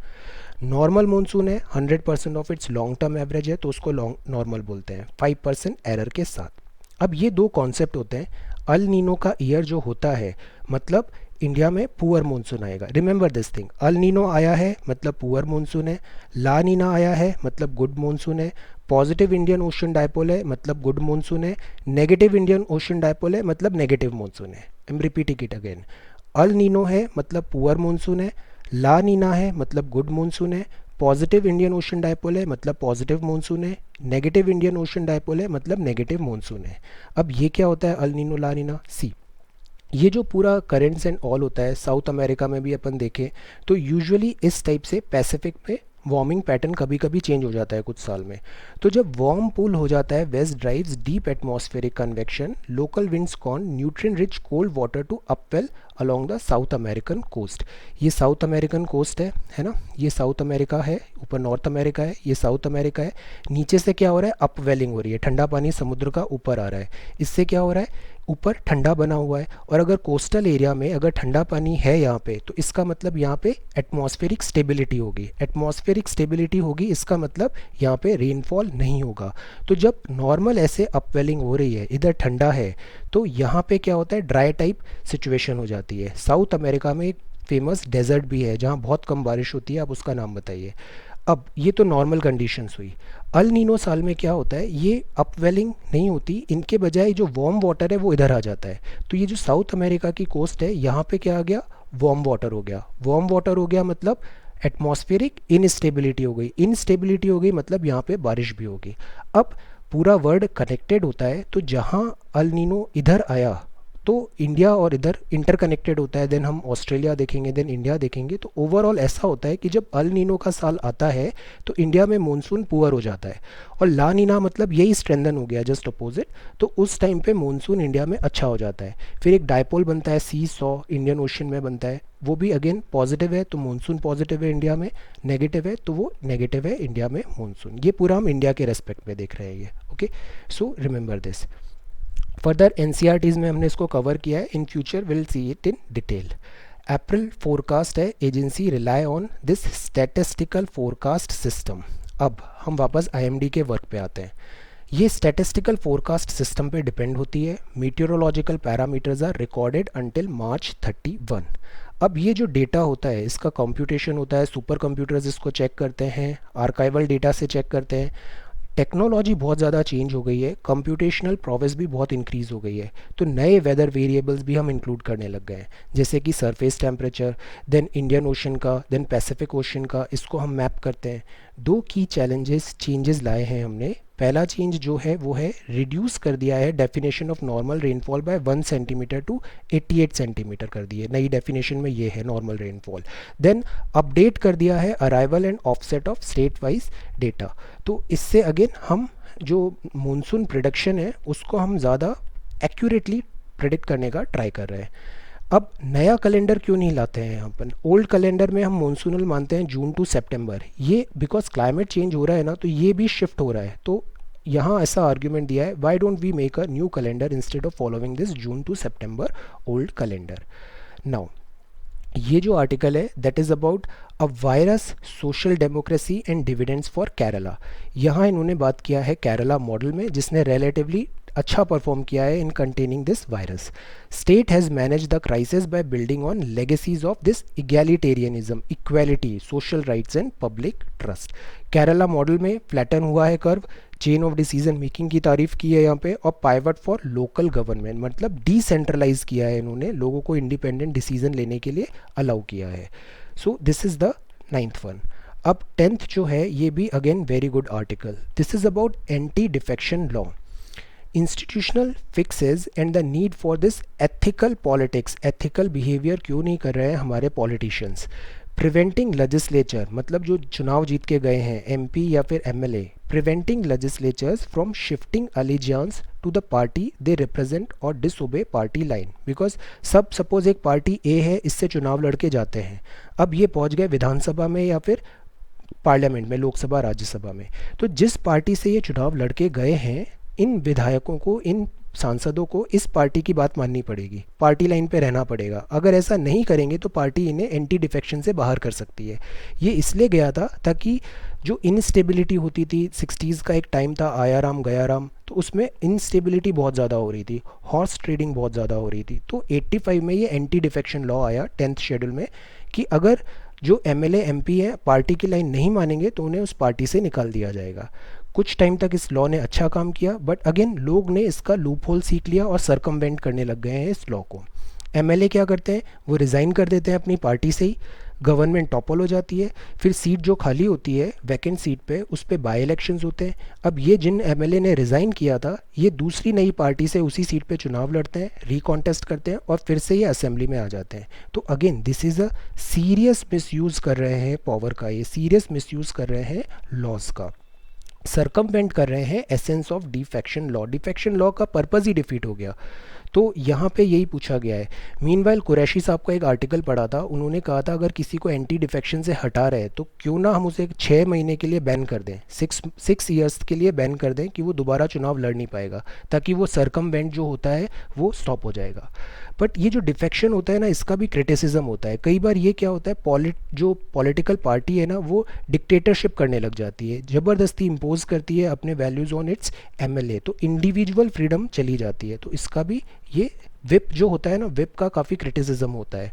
नॉर्मल मानसून है 100% of its long term average है, तो उसको लॉन्ग नॉर्मल बोलते हैं 5% एरर के साथ। अब ये दो कॉन्सेप्ट होते हैं। अल नीनो का ईयर जो होता है मतलब इंडिया में पुअर मानसून आएगा। Remember this thing, El Nino आया है मतलब पुअर मानसून है, ला नीना आया है मतलब गुड मानसून है, पॉजिटिव इंडियन ओशन डायपोल है मतलब गुड मानसून है, नेगेटिव इंडियन ओशन डायपोल है मतलब नेगेटिव मानसून है। I am repeating it again, El Nino है मतलब पुअर मानसून है, ला नीना है मतलब गुड मानसून है, पॉजिटिव इंडियन ओशन डायपोल है मतलब पॉजिटिव मानसून है, नेगेटिव इंडियन ओशन डायपोल है मतलब नेगेटिव मानसून है। अब ये क्या होता है अल नीनो ला नीना, सी ये जो पूरा करेंट्स एंड ऑल होता है साउथ अमेरिका में भी अपन देखें तो यूजुअली इस टाइप से पैसिफिक पे वार्मिंग पैटर्न कभी कभी चेंज हो जाता है कुछ साल में। तो जब वार्म पूल हो जाता है, west drives deep atmospheric convection, local winds con nutrient rich cold water to upwell along the South American coast. ये साउथ अमेरिकन कोस्ट है ना, ये साउथ अमेरिका है, ऊपर नॉर्थ अमेरिका है, ये साउथ अमेरिका है। नीचे से क्या हो रहा है, अपवेलिंग हो रही है, ठंडा पानी समुद्र का ऊपर आ रहा है। इससे क्या हो रहा है, ऊपर ठंडा बना हुआ है। और अगर कोस्टल एरिया में अगर ठंडा पानी है यहाँ पे, तो इसका मतलब यहाँ पे एटमॉस्फेरिक स्टेबिलिटी होगी। एटमॉस्फेरिक स्टेबिलिटी होगी इसका मतलब यहाँ पे रेनफॉल नहीं होगा। तो जब नॉर्मल ऐसे अपवेलिंग हो रही है, इधर ठंडा है, तो यहाँ पे क्या होता है, ड्राई टाइप सिचुएशन हो जाती है। साउथ अमेरिका में एक फेमस डेजर्ट भी है जहाँ बहुत कम बारिश होती है, आप उसका नाम बताइए। अब ये तो नॉर्मल कंडीशंस हुई। अल नीनो साल में क्या होता है, ये अपवेलिंग नहीं होती, इनके बजाय जो वार्म वाटर है वो इधर आ जाता है। तो ये जो साउथ अमेरिका की कोस्ट है यहाँ पे क्या आ गया, वार्म वाटर हो गया। वार्म वाटर हो गया मतलब एटमॉस्फेरिक इनस्टेबिलिटी हो गई, इनस्टेबिलिटी हो गई मतलब यहाँ पे बारिश भी होगी। अब पूरा वर्ल्ड कनेक्टेड होता है, तो जहाँ अल नीनो इधर आया तो इंडिया और इधर इंटरकनेक्टेड होता है, देन हम ऑस्ट्रेलिया देखेंगे, देन इंडिया देखेंगे। तो ओवरऑल ऐसा होता है कि जब अल नीनो का साल आता है तो इंडिया में मानसून पुअर हो जाता है, और ला नीना मतलब यही स्ट्रेंथन हो गया, जस्ट अपोजिट। तो उस टाइम पे मानसून इंडिया में अच्छा हो जाता है। फिर एक डायपोल बनता है, सी सॉ इंडियन ओशन में बनता है, वो भी अगेन पॉजिटिव है, तो मानसून पॉजिटिव है इंडिया में, नेगेटिव है तो वो नेगेटिव है इंडिया में मानसून। ये पूरा हम इंडिया के रेस्पेक्ट में देख रहे हैं ये। Okay, so remember this. Further NCERTs में हमने इसको कवर किया है, in future will see it in detail. April forecast है, agency rely on this statistical forecast system. अब हम वापस आईएमडी के वर्क पे आते हैं। ये स्टैटिस्टिकल फोरकास्ट सिस्टम पे डिपेंड होती है। Meteorological parameters are recorded until March 31। अब ये जो डेटा होता है इसका कंप्यूटेशन होता है, सुपर कंप्यूटर्स इसको चेक करते हैं, आर्काइवल डेटा से चेक करते हैं। टेक्नोलॉजी बहुत ज़्यादा चेंज हो गई है, कंप्यूटेशनल प्रोग्रेस भी बहुत इंक्रीज़ हो गई है, तो नए वेदर वेरिएबल्स भी हम इंक्लूड करने लग गए हैं, जैसे कि surface temperature, then Indian ocean का, देन पैसिफिक ओशन का, इसको हम मैप करते हैं। दो की चेंजेस लाए हैं हमने। पहला चेंज जो है वो है रिड्यूस कर दिया है definition of normal rainfall by 1 centimetre to 88 centimetre कर दिए, नई डेफिनेशन में ये है नॉर्मल रेनफॉल। देन अपडेट कर दिया है arrival and offset of state wise data. तो इससे अगेन हम जो मानसून प्रिडिक्शन है उसको हम ज़्यादा एक्यूरेटली प्रिडिक्ट करने का ट्राई कर रहे हैं। अब नया कैलेंडर क्यों नहीं लाते हैं यहाँ पर, ओल्ड कैलेंडर में हम मानसूनल मानते हैं जून टू सितंबर, ये बिकॉज क्लाइमेट चेंज हो रहा है ना, तो ये भी शिफ्ट हो रहा है। तो यहाँ ऐसा आर्ग्यूमेंट दिया है, why don't we make a new calendar instead of following this June to सितंबर ओल्ड कैलेंडर। नाउ ये जो आर्टिकल है that is about a virus, social democracy and dividends for Kerala. यहाँ इन्होंने बात किया है केरला मॉडल में, जिसने रिलेटिवली अच्छा परफॉर्म किया है in containing this virus. State has manage the crisis by building on legacies of this egalitarianism, equality, social rights and public trust. Kerala model में फ्लैटन हुआ है curve, chain of decision making की तारीफ की है यहाँ पे, और पाइवट फॉर लोकल गवर्नमेंट, मतलब डिसेंट्रलाइज किया है इन्होंने, लोगों को इंडिपेंडेंट डिसीजन लेने के लिए अलाउ किया है। सो this is the 9th one. अब 10th जो है ये भी again very good article, this is about anti defection law, institutional fixes and the need for this ethical politics. Ethical behaviour क्यों नहीं कर रहे हैं हमारे पॉलिटिशियंस। प्रिवेंटिंग लेजिस्लेचर, मतलब जो चुनाव जीत के गए हैं एमपी या फिर MLA, preventing legislatures from shifting allegiance to the party they represent और डिसओबे पार्टी लाइन। बिकॉज सब सपोज एक पार्टी ए है, इससे चुनाव लड़के जाते हैं, अब ये पहुंच गए विधानसभा में या फिर पार्लियामेंट में, लोकसभा राज्यसभा में, तो जिस पार्टी से ये चुनाव लड़के गए हैं इन विधायकों को, इन सांसदों को इस पार्टी की बात माननी पड़ेगी, पार्टी लाइन पे रहना पड़ेगा। अगर ऐसा नहीं करेंगे तो पार्टी इन्हें एंटी डिफेक्शन से बाहर कर सकती है। ये इसलिए गया था ताकि जो इनस्टेबिलिटी होती थी, 60s का एक टाइम था आया राम गया राम, तो उसमें इनस्टेबिलिटी बहुत ज़्यादा हो रही थी, हॉर्स ट्रेडिंग बहुत ज़्यादा हो रही थी। तो 85 में ये एंटी डिफेक्शन लॉ आया 10th शेड्यूल में, कि अगर जो एमएलए एमपी हैं पार्टी की लाइन नहीं मानेंगे तो उन्हें उस पार्टी से निकाल दिया जाएगा। कुछ टाइम तक इस लॉ ने अच्छा काम किया, बट अगेन लोग ने इसका लूप होल सीख लिया और सरकमवेंट करने लग गए हैं इस लॉ को। एमएलए क्या करते हैं, वो रिज़ाइन कर देते हैं अपनी पार्टी से ही, गवर्नमेंट टॉपल हो जाती है, फिर सीट जो खाली होती है वैकेंट सीट पे, उस पर बाई इलेक्शंस होते हैं। अब ये जिन एमएलए ने रिज़ाइन किया था ये दूसरी नई पार्टी से उसी सीट पे चुनाव लड़ते हैं, रिकॉन्टेस्ट करते हैं और फिर से ये असेंबली में आ जाते हैं। तो again this is a serious misuse कर रहे हैं पावर का, ये सीरियस मिसयूज़ कर रहे हैं लॉज का, सरकमवेंट कर रहे हैं essence of defection law. Defection law का पर्पज़ ही डिफीट हो गया। तो यहाँ पे यही पूछा गया है। मीनवाइल कुरैशी साहब का एक आर्टिकल पढ़ा था, उन्होंने कहा था अगर किसी को एंटी डिफेक्शन से हटा रहे तो क्यों ना हम उसे 6 महीने के लिए बैन कर दें, 6 ईयर्स के लिए बैन कर दें, कि वो दोबारा चुनाव लड़ नहीं पाएगा, ताकि वो सरकमवेंट जो होता है वो स्टॉप हो जाएगा। बट ये जो डिफेक्शन होता है ना, इसका भी क्रिटिसिज्म होता है। कई बार ये क्या होता है, जो पॉलिटिकल पार्टी है ना वो डिक्टेटरशिप करने लग जाती है, ज़बरदस्ती इम्पोज करती है अपने वैल्यूज़ ऑन इट्स एमएलए, तो इंडिविजुअल फ्रीडम चली जाती है। तो इसका भी ये विप जो होता है ना, विप का काफ़ी क्रिटिसिज्म होता है।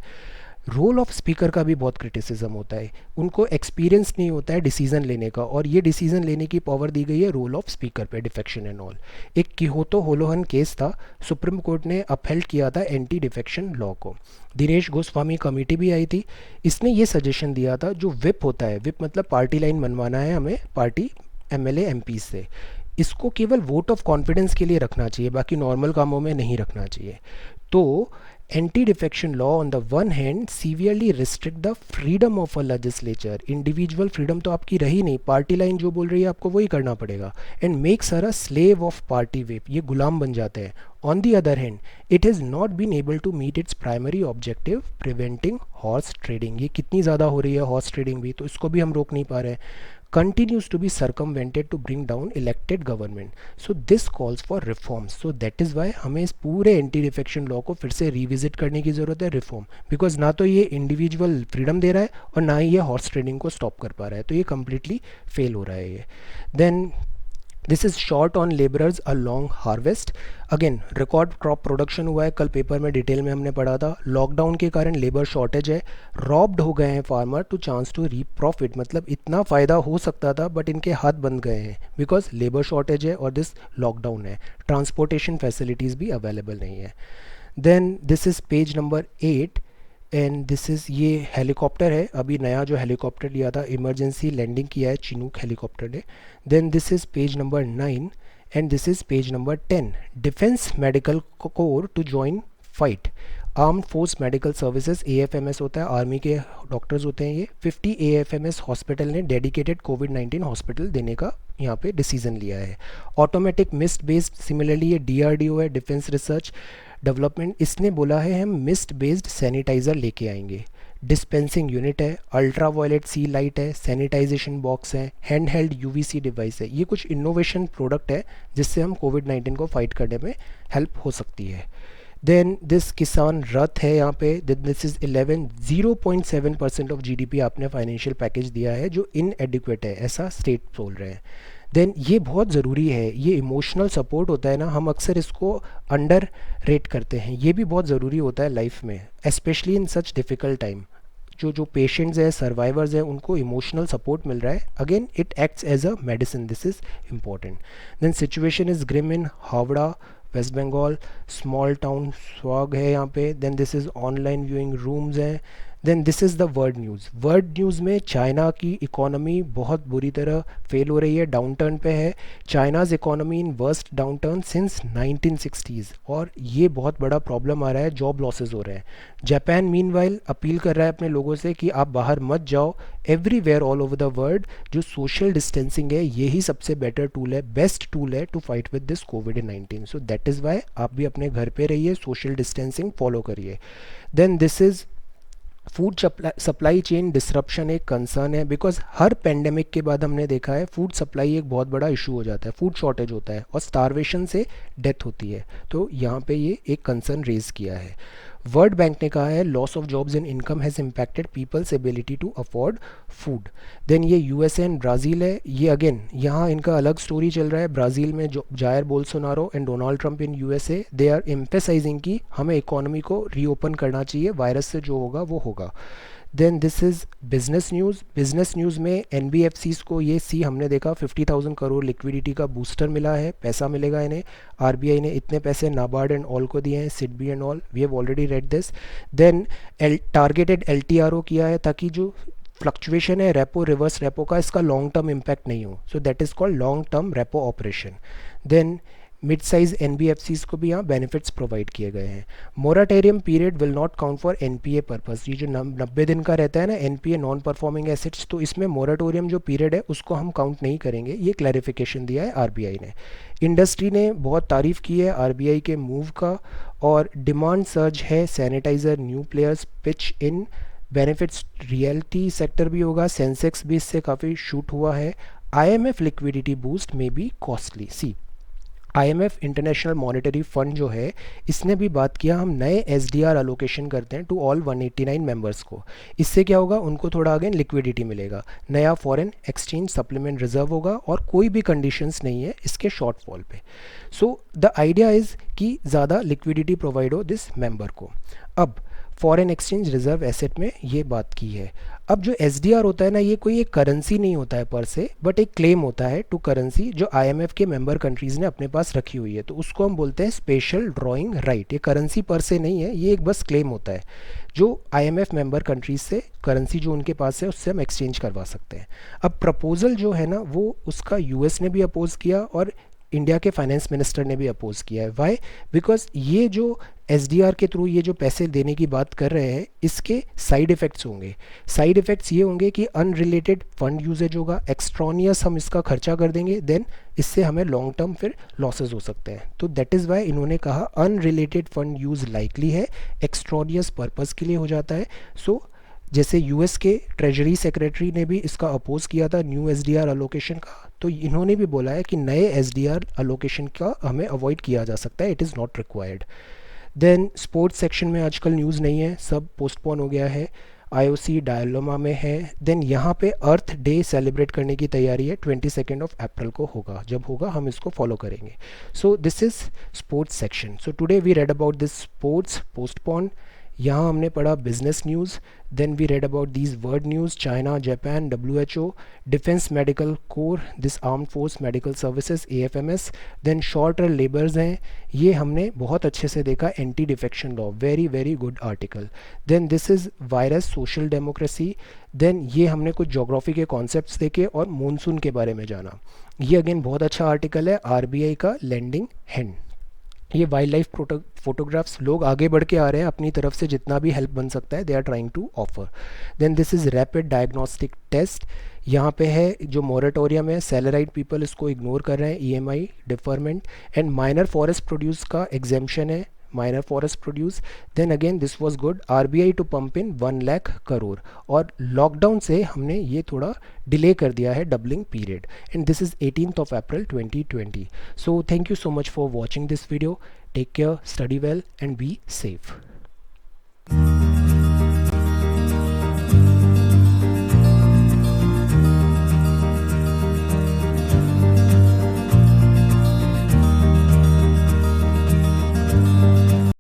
रोल ऑफ स्पीकर का भी बहुत क्रिटिसिज्म होता है, उनको एक्सपीरियंस नहीं होता है डिसीजन लेने का, और ये डिसीजन लेने की पावर दी गई है रोल ऑफ स्पीकर पे, डिफेक्शन एंड ऑल। एक किहोतो होलोहन केस था, सुप्रीम कोर्ट ने अपहेल्ड किया था एंटी डिफेक्शन लॉ को। दिनेश गोस्वामी कमेटी भी आई थी, इसने ये सजेशन दिया था जो विप होता है, विप मतलब पार्टी लाइन मनवाना है हमें पार्टी एमएलए एमपी से, इसको केवल वोट ऑफ कॉन्फिडेंस के लिए रखना चाहिए, बाकी नॉर्मल कामों में नहीं रखना चाहिए। तो anti defection law on the one hand severely restrict the freedom of a legislature, individual freedom तो आपकी रही नहीं, पार्टी लाइन जो बोल रही है आपको वही करना पड़ेगा, and makes her a slave of party whip, ये गुलाम बन जाते हैं। On the other hand it has not been able to meet its primary objective preventing horse trading, ये कितनी ज़्यादा हो रही है हॉर्स ट्रेडिंग भी, तो इसको भी हम रोक नहीं पा रहे हैं। continues to be circumvented to bring down elected government. So this calls for reforms. So that is why हमें इस पूरे एंटी डिफेक्शन लॉ को फिर से रिविजिट करने की ज़रूरत है, रिफॉर्म, बिकॉज ना तो ये इंडिविजुअल फ्रीडम दे रहा है और ना ही ये हॉर्स ट्रेडिंग को स्टॉप कर पा रहा है, तो ये कम्प्लीटली फेल हो रहा है ये। Then this is short on labourers a long harvest, again record crop production हुआ है, कल पेपर में डिटेल में हमने पढ़ा था। लॉकडाउन के कारण लेबर शॉर्टेज है, रॉब्ड हो गए हैं farmer to chance to reap profit, मतलब इतना फ़ायदा हो सकता था बट इनके हाथ बंद गए हैं बिकॉज लेबर शॉर्टेज है और दिस लॉकडाउन है, ट्रांसपोर्टेशन फैसिलिटीज़ भी अवेलेबल नहीं है। Then this is page number 8 and this is, ये हेलीकॉप्टर है, अभी नया जो हेलीकॉप्टर लिया था इमरजेंसी लैंडिंग किया है चिनूक हेलीकॉप्टर ने। Then this is page number 9 and this is page number 10, defence medical corps to join fight, armed force medical services, AFMS होता है, आर्मी के डॉक्टर्स होते हैं ये। 50 एएफएमएस हॉस्पिटल ने डेडिकेटेड कोविड-19 हॉस्पिटल देने का यहाँ पे डिसीजन लिया है। ऑटोमेटिक मिस्ट बेस्ड, सिमिलरली ये डीआरडीओ है, डिफेंस रिसर्च डेवलपमेंट, इसने बोला है हम मिस्ट बेस्ड सैनिटाइज़र लेके आएंगे। डिस्पेंसिंग यूनिट है, अल्ट्रा वायलेट सी लाइट है, सैनिटाइजेशन बॉक्स है, हैंड हेल्ड यूवीसी डिवाइस है, ये कुछ इनोवेशन प्रोडक्ट है जिससे हम कोविड-19 को फाइट करने में हेल्प हो सकती है। देन दिस किसान रथ है यहाँ पे, दिस इज़ 11, 0.7% ऑफ जीडीपी आपने फाइनेंशियल पैकेज दिया है जो इनएडिक्वेट है, ऐसा स्टेट बोल रहे हैं। देन ये बहुत ज़रूरी है, ये इमोशनल सपोर्ट होता है ना, हम अक्सर इसको अंडर रेट करते हैं, ये भी बहुत ज़रूरी होता है लाइफ में, specially in such difficult time. जो पेशेंट्स हैं, सर्वाइवर्स हैं, उनको इमोशनल सपोर्ट मिल रहा है, again it acts as a medicine, this is important. Then situation is grim in Howrah West Bengal, small town swag है यहाँ पे। Then this is online viewing rooms हैं। Then this is the world news, world news में China की economy बहुत बुरी तरह fail हो रही है, डाउन टर्न पे है। China's economy in worst down turn since 1960s, और ये बहुत बड़ा प्रॉब्लम आ रहा है, जॉब लॉसेस हो रहे हैं। जापान मीनवाइल अपील कर रहा है अपने लोगों से कि आप बाहर मत जाओ, everywhere all over the world जो सोशल डिस्टेंसिंग है यही सबसे बेटर टूल है, बेस्ट टूल है टू फाइट विद दिस कोविड-19। सो दैट इज़ वाई आप भी अपने घर पे रहिए, सोशल डिस्टेंसिंग फॉलो करिए। Then this is food supply chain disruption एक कंसर्न है, बिकॉज हर पेंडेमिक के बाद हमने देखा है फूड सप्लाई एक बहुत बड़ा इशू हो जाता है, फूड शॉर्टेज होता है और स्टारवेशन से डेथ होती है, तो यहाँ पे ये एक कंसर्न रेज किया है। वर्ल्ड बैंक ने कहा है loss of jobs in income has impacted people's ability to afford food. Then ये यूएसए एंड ब्राज़ील है, ये अगेन यहाँ इनका अलग स्टोरी चल रहा है। ब्राज़ील में जो Jair Bolsonaro and Donald Trump in USA, they are emphasising कि हमें इकोनॉमी को रीओपन करना चाहिए, वायरस से जो होगा वो होगा। Then this is business news, business news में एनबीएफसीज़ को ये सी हमने देखा 50,000 करोड़ लिक्विडिटी का बूस्टर मिला है, पैसा मिलेगा इन्हें, आरबीआई ने इतने पैसे नाबार्ड एंड ऑल को दिए हैं, SIDBI and all, we have already read this. Then targeted LTRO किया है ताकि जो फ्लक्चुएशन है रेपो रिवर्स रेपो का, इसका लॉन्ग टर्म इम्पैक्ट नहीं हो, so that is called long term repo operation. Then mid size NBFCs को भी यहाँ बेनिफिट्स प्रोवाइड किए गए हैं। Moratorium period will not count for NPA purpose, ये जो 90 दिन का रहता है ना एनपीए नॉन परफॉर्मिंग एसेट्स, तो इसमें मोराटोरियम जो पीरियड है उसको हम काउंट नहीं करेंगे, ये क्लैरिफिकेशन दिया है आरबीआई ने। इंडस्ट्री ने बहुत तारीफ़ की है आरबीआई के मूव का, और डिमांड सर्ज है, sanitiser new players pitch in, benefits reality sector भी होगा, सेंसेक्स भी इससे काफ़ी शूट हुआ है। आईएमएफ लिक्विडिटी बूस्ट में be costly, see IMF international monetary fund जो है इसने भी बात किया हम नए एसडीआर अलोकेशन करते हैं टू ऑल 189 मेंबर्स को, इससे क्या होगा उनको थोड़ा अगेन लिक्विडिटी मिलेगा, नया फॉरेन एक्सचेंज सप्लीमेंट रिजर्व होगा और कोई भी कंडीशंस नहीं है इसके शॉर्टफॉल पे। सो द आइडिया इज़ कि ज़्यादा लिक्विडिटी प्रोवाइड हो दिस मेंबर को। अब फॉरेन एक्सचेंज रिजर्व एसेट में ये बात की है। अब जो एसडीआर होता है ना, ये कोई एक करेंसी नहीं होता है पर से, बट एक क्लेम होता है टू करेंसी जो आईएमएफ के मेंबर कंट्रीज़ ने अपने पास रखी हुई है, तो उसको हम बोलते हैं स्पेशल ड्राइंग राइट। ये करेंसी पर से नहीं है, ये एक बस क्लेम होता है जो आईएमएफ मेंबर कंट्रीज से करेंसी जो उनके पास है उससे हम एक्सचेंज करवा सकते हैं। अब प्रपोजल जो है ना वो उसका यूएस ने भी अपोज किया और इंडिया के फाइनेंस मिनिस्टर ने भी अपोज किया है। वाई? बिकॉज ये जो एसडीआर के थ्रू ये जो पैसे देने की बात कर रहे हैं, इसके साइड इफ़ेक्ट्स होंगे। साइड इफ़ेक्ट्स ये होंगे कि अनरिलेटेड फंड यूजेज होगा, एक्स्ट्रॉनियस हम इसका खर्चा कर देंगे, देन इससे हमें लॉन्ग टर्म फिर लॉसेज हो सकते हैं। तो दैट इज़ वाई इन्होंने कहा अनरिलेटेड फंड यूज़ लाइकली है, एक्स्ट्रॉनियस पर्पज़ के लिए हो जाता है। सो जैसे यूएस के ट्रेजरी सेक्रेटरी ने भी इसका अपोज किया था न्यू एसडीआर अलोकेशन का, तो इन्होंने भी बोला है कि नए एसडीआर अलोकेशन का हमें अवॉइड किया जा सकता है, it is not required. Then sports section में आजकल न्यूज़ नहीं है, सब पोस्टपोन हो गया है, आईओसी डायलोमा में है। देन यहाँ पे अर्थ डे सेलिब्रेट करने की तैयारी है, 22 अप्रैल को होगा, जब होगा हम इसको फॉलो करेंगे। So this is sports section. So today we read about this sports postpone. यहाँ हमने पढ़ा business news, then we read about these world news, China, Japan, WHO, defence medical corps, this armed force medical services AFMS, then short labours हैं, ये हमने बहुत अच्छे से देखा, anti defection law, very very good article. Then this is virus social democracy, then ये हमने कुछ जोग्राफी के कॉन्सेप्ट्स देखे और मॉनसून के बारे में जाना। ये अगेन बहुत अच्छा आर्टिकल है आरबीआई का लैंडिंग हैंड। ये वाइल्ड लाइफ फोटोग्राफ्स लोग आगे बढ़ के आ रहे हैं, अपनी तरफ से जितना भी हेल्प बन सकता है they are trying to offer. Then this is rapid diagnostic test, यहाँ पे है जो मोरेटोरियम है, सैलराइड पीपल इसको इग्नोर कर रहे हैं, EMI deferment, and minor forest produce का एग्जेम्पशन है, minor forest produce. Then again this was good, RBI to pump in 1 lakh crore, और लॉकडाउन से हमने ये थोड़ा डिले कर दिया है doubling period, and this is 18 April 2020। So thank you so much for watching this video, take care, study well and be safe.